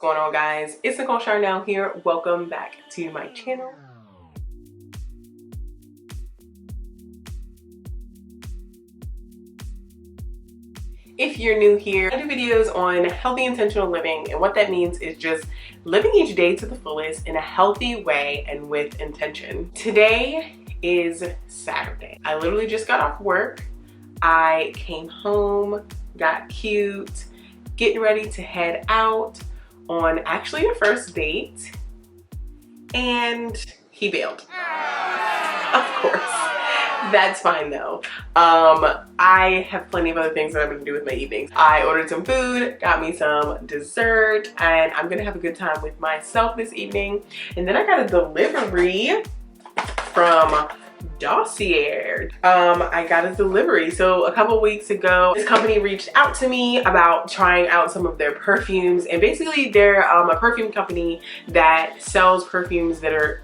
What's going on, guys? It's Nicole Charnel here. Welcome back to my channel. If you're new here, I do videos on healthy intentional living, and what that means is just living each day to the fullest in a healthy way and with intention. Today is Saturday. I literally just got off work. I came home, got cute, getting ready to head out on actually a first date, and he bailed. Of course. That's fine though. I have plenty of other things that I'm gonna do with my evenings. I ordered some food, got me some dessert, and I'm gonna have a good time with myself this evening. And then I got a delivery from Dossier. I got a delivery. So a couple weeks ago, this company reached out to me about trying out some of their perfumes, and basically they're a perfume company that sells perfumes that are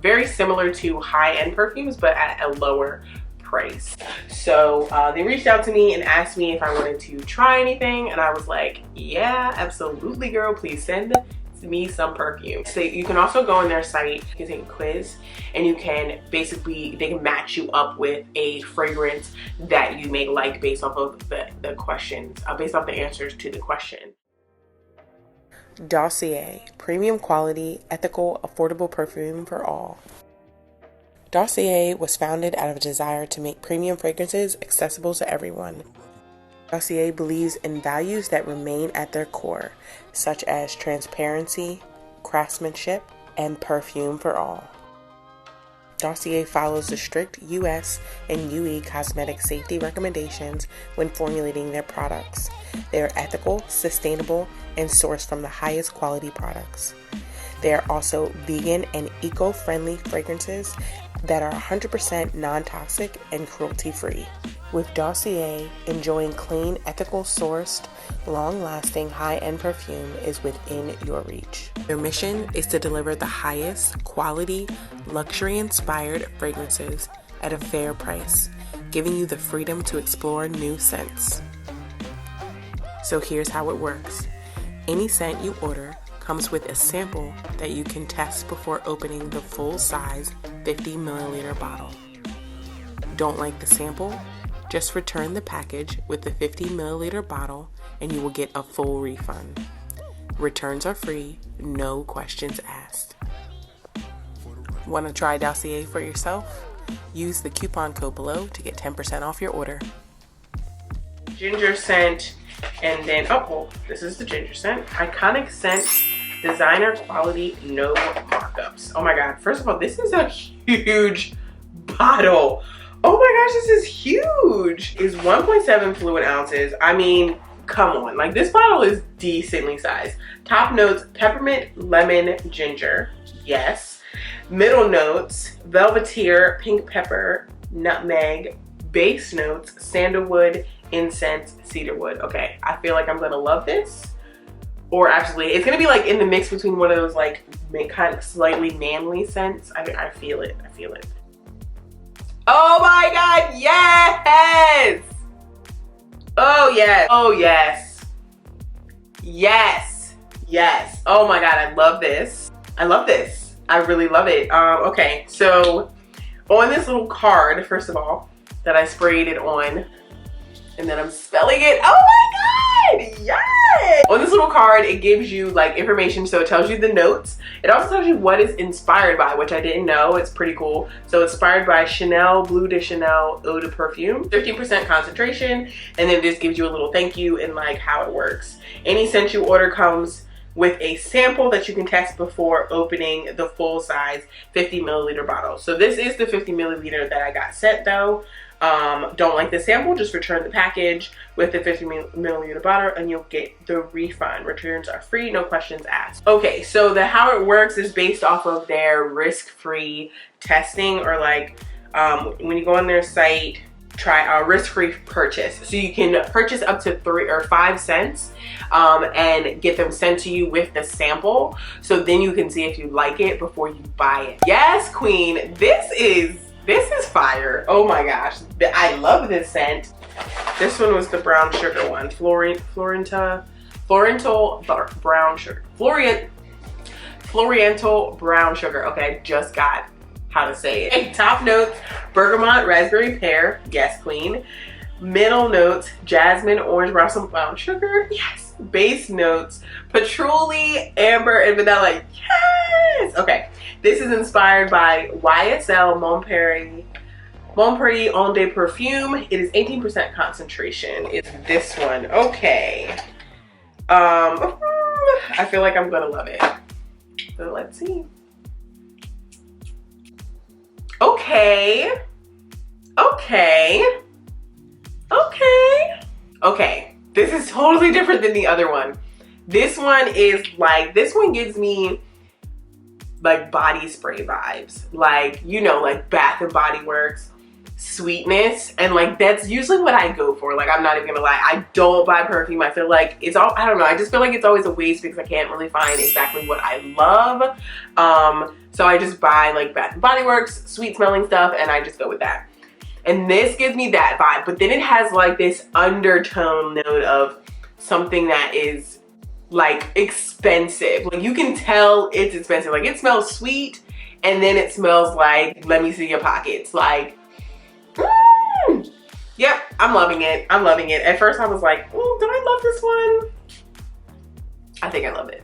very similar to high-end perfumes but at a lower price. So they reached out to me and asked me if I wanted to try anything, and I was like, yeah, absolutely, girl, please send me some perfume. So you can also go on their site, you can take a quiz, and you can basically, they can match you up with a fragrance that you may like based off of the questions, based off the answers to the question. Dossier, premium quality, ethical, affordable perfume for all. Dossier was founded out of a desire to make premium fragrances accessible to everyone. Dossier believes in values that remain at their core, such as transparency, craftsmanship, and perfume for all. Dossier follows the strict US and UE cosmetic safety recommendations when formulating their products. They are ethical, sustainable, and sourced from the highest quality products. They are also vegan and eco-friendly fragrances that are 100% non-toxic and cruelty-free. With Dossier, enjoying clean, ethical sourced, long-lasting, high-end perfume is within your reach. Their mission is to deliver the highest quality, luxury-inspired fragrances at a fair price, giving you the freedom to explore new scents. So here's how it works. Any scent you order comes with a sample that you can test before opening the full-size 50 milliliter bottle. Don't like the sample? Just return the package with the 50 milliliter bottle and you will get a full refund. Returns are free, no questions asked. Want to try Dossier for yourself? Use the coupon code below to get 10% off your order. Ginger scent, and then, this is the ginger scent. Iconic scent, designer quality, no markups. Oh my God, first of all, this is a huge bottle. Oh my gosh, this is huge. It's 1.7 fluid ounces. I mean, come on, like this bottle is decently sized. Top notes, peppermint, lemon, ginger, yes. Middle notes, velveteer, pink pepper, nutmeg. Base notes, sandalwood, incense, cedarwood. Okay, I feel like I'm gonna love this. Or actually, it's gonna be like in the mix between one of those like kind of slightly manly scents. I feel it, I feel it. Oh my God, yes! Oh yes, oh yes. Yes, yes. Oh my God, I love this. I love this. I really love it. Okay, so on this little card, first of all, that I sprayed it on, and then I'm spelling it. Oh my God, yes! On this little card, it gives you like information, so it tells you the notes. It also tells you what it's inspired by, which I didn't know. It's pretty cool. So inspired by Chanel Bleu de Chanel Eau de Perfume, 15% concentration, and then this gives you a little thank you and like how it works. Any scent you order comes with a sample that you can test before opening the full size 50 milliliter bottle. So this is the 50 milliliter that I got sent though. Don't like the sample, just return the package with the 50 milliliter bottle and you'll get the refund. Returns are free, no questions asked. Okay, so how it works is based off of their risk-free testing, or like when you go on their site, try a risk-free purchase. So you can purchase up to 3 or 5 scents and get them sent to you with the sample. So then you can see if you like it before you buy it. Yes, queen, this is fire. Oh my gosh, I love this scent. This one was the brown sugar one, Florenta brown sugar. Floriental brown sugar. Okay, I just got how to say it. Top notes, bergamot, raspberry, pear. Yes, queen. Middle notes, jasmine, orange blossom, brown sugar. Yes. Base notes, patchouli, amber, and vanilla. Yes. Okay. This is inspired by YSL Mon Prix Homme de Perfume. It is 18% concentration. It's this one. Okay. I feel like I'm gonna love it. So let's see. Okay. This is totally different than the other one. This one is like, this one gives me like body spray vibes. Like, you know, like Bath and Body Works sweetness, and like that's usually what I go for. Like, I'm not even gonna lie, I don't buy perfume. I feel like it's all, I don't know, I just feel like it's always a waste because I can't really find exactly what I love. So I just buy like Bath and Body Works sweet smelling stuff, and I just go with that. And this gives me that vibe, but then it has like this undertone note of something that is like expensive. Like, you can tell it's expensive. Like, it smells sweet, and then it smells like, let me see your pockets. Like, yep, I'm loving it. I'm loving it. At first I was like, oh, do I love this one? I think I love it.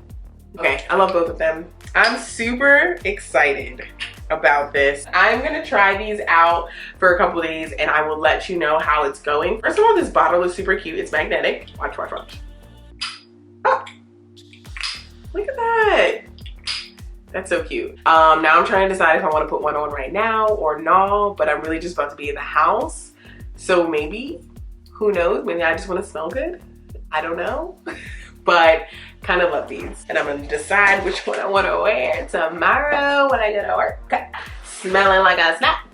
Okay, I love both of them. I'm super excited about this. I'm gonna try these out for a couple days, and I will let you know how it's going. First of all, this bottle is super cute. It's magnetic. Watch. Oh, look at that. That's so cute. Now I'm trying to decide if I want to put one on right now or no, but I'm really just about to be in the house. So maybe, who knows? Maybe I just want to smell good. I don't know. But kind of love these. And I'm going to decide which one I want to wear tomorrow when I go to work. Smelling like a snack.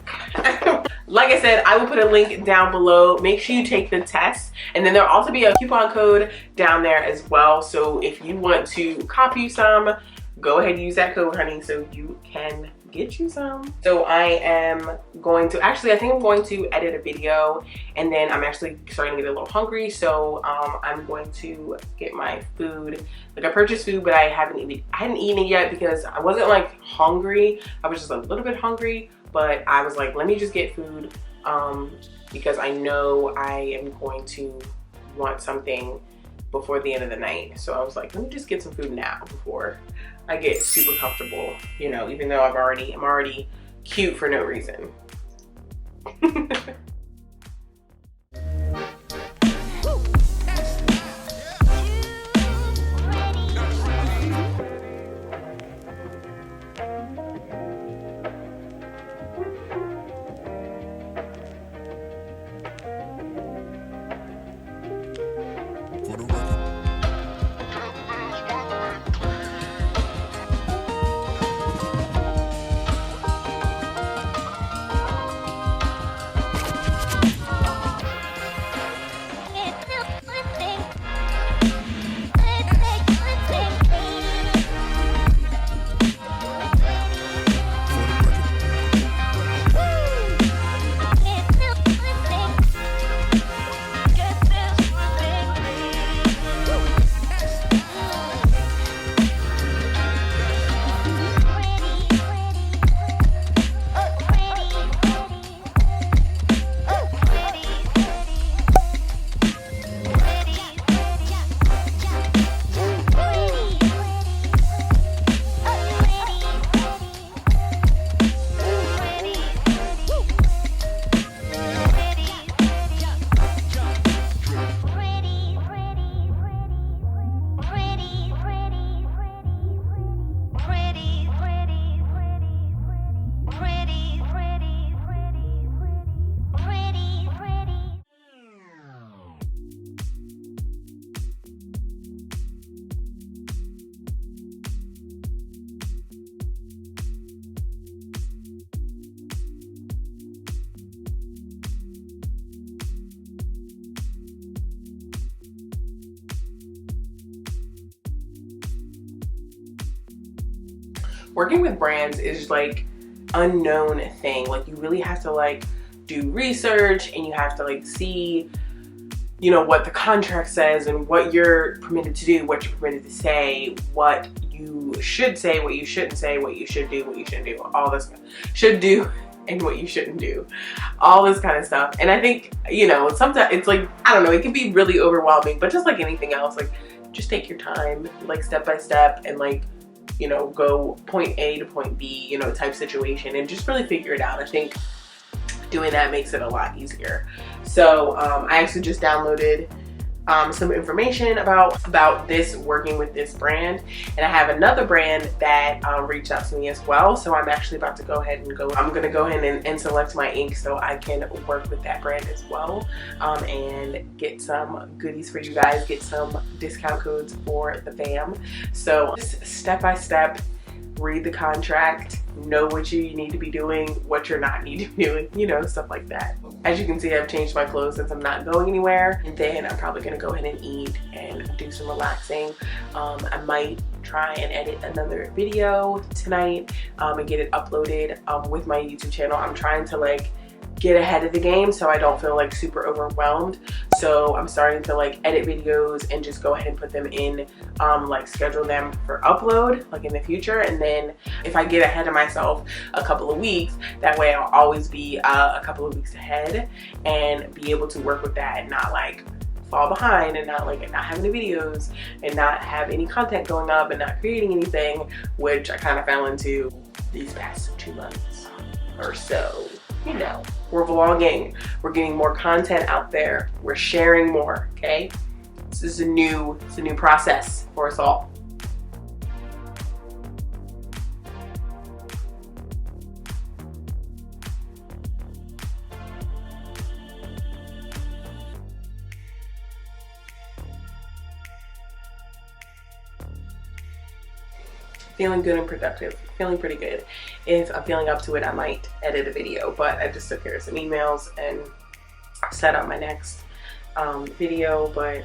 Like I said, I will put a link down below. Make sure you take the test. And then there'll also be a coupon code down there as well. So if you want to copy some, go ahead and use that code, honey, so you can get you some. So I am going to, actually, I think I'm going to edit a video, and then I'm actually starting to get a little hungry. So I'm going to get my food. Like, I purchased food, but I hadn't eaten it yet because I wasn't like hungry. I was just a little bit hungry, but I was like, let me just get food because I know I am going to want something before the end of the night. So I was like, let me just get some food now before I get super comfortable, you know, even though I'm already cute for no reason. Working with brands is like unknown thing. Like, you really have to like do research, and you have to like see you know, what the contract says and what you're permitted to do, what you're permitted to say, what you should say, what you shouldn't say, what you should do, what you shouldn't do, all this should do and what you shouldn't do, all this kind of stuff. And I think, you know, sometimes it's like, I don't know, it can be really overwhelming, but just like anything else, like just take your time, like step by step, and like, you know, go point A to point B, you know, type situation, and just really figure it out. I think doing that makes it a lot easier. So I actually just downloaded some information about this, working with this brand, and I have another brand that reached out to me as well. So I'm actually about to go ahead and I'm gonna go ahead and select my ink so I can work with that brand as well, and get some goodies for you guys, get some discount codes for the fam. So just step by step, read the contract, know what you need to be doing, what you're not need to be doing, you know, stuff like that. As you can see, I've changed my clothes since I'm not going anywhere, and then I'm probably gonna go ahead and eat and do some relaxing. I might try and edit another video tonight and get it uploaded with my YouTube channel. I'm trying to like get ahead of the game so I don't feel like super overwhelmed. So I'm starting to like edit videos and just go ahead and put them in, like schedule them for upload like in the future. And then if I get ahead of myself a couple of weeks, that way I'll always be a couple of weeks ahead and be able to work with that and not like fall behind, and not have any videos and not have any content going up and not creating anything, which I kind of fell into these past 2 months or so. You know, we're vlogging, we're getting more content out there, we're sharing more, okay? This is a new process for us all. Feeling good and productive, feeling pretty good. If I'm feeling up to it, I might edit a video, but I just took care of some emails and set up my next video. But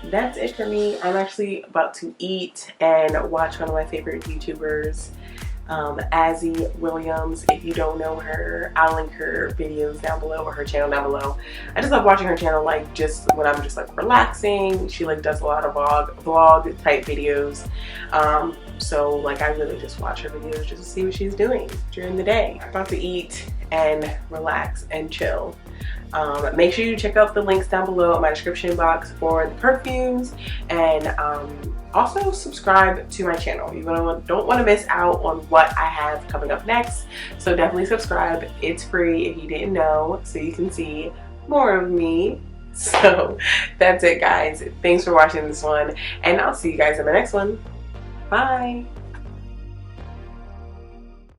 that's it for me. I'm actually about to eat and watch one of my favorite YouTubers, Azzy Williams. If you don't know her, I'll link her videos down below, or her channel down below. I just love watching her channel, like just when I'm just like relaxing. She like does a lot of vlog type videos. So like I really just watch her videos just to see what she's doing during the day. I'm about to eat and relax and chill. Make sure you check out the links down below in my description box for the perfumes, and also subscribe to my channel. You don't want to miss out on what I have coming up next, so definitely subscribe. It's free if you didn't know, so you can see more of me. So that's it, guys. Thanks for watching this one, and I'll see you guys in the next one. Bye.